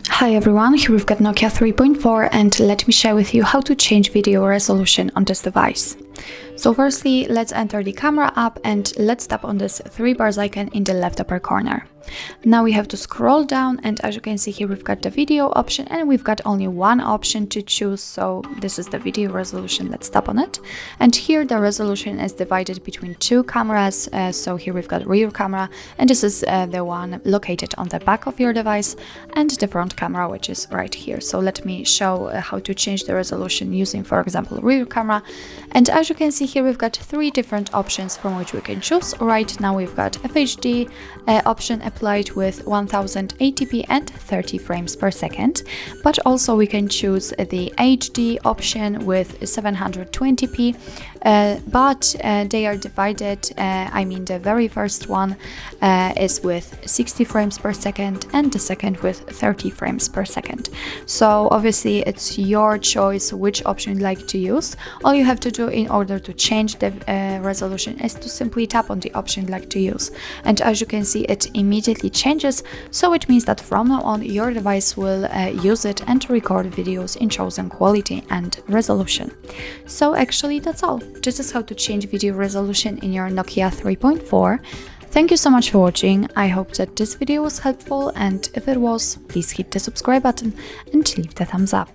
Hi everyone, here we've got Nokia 3.4 and let me share with you how to change video resolution on this device. So firstly, let's enter the camera app and let's tap on this 3 bars icon in the left upper corner. Now we have to scroll down, and as you can see here, we've got the video option and we've got only one option to choose. So this is the video resolution. Let's tap on it. And here the resolution is divided between 2 cameras. So here we've got rear camera, and this is the one located on the back of your device, and the front camera, which is right here. So let me show how to change the resolution using, for example, rear camera. And as you can see here, we've got 3 different options from which we can choose. Right now we've got FHD option applied with 1080p and 30 frames per second, but also we can choose the HD option with 720p, but they are divided. I mean, the very first one is with 60 frames per second and the second with 30 frames per second. So obviously it's your choice which option you'd like to use. All you have to do in order to change the resolution is to simply tap on the option you'd like to use, and as you can see, it immediately changes. So it means that from now on your device will use it and record videos in chosen quality and resolution. So actually that's all. This is how to change video resolution in your Nokia 3.4. Thank you so much for watching. I hope that this video was helpful, and if it was, please hit the subscribe button and leave the thumbs up.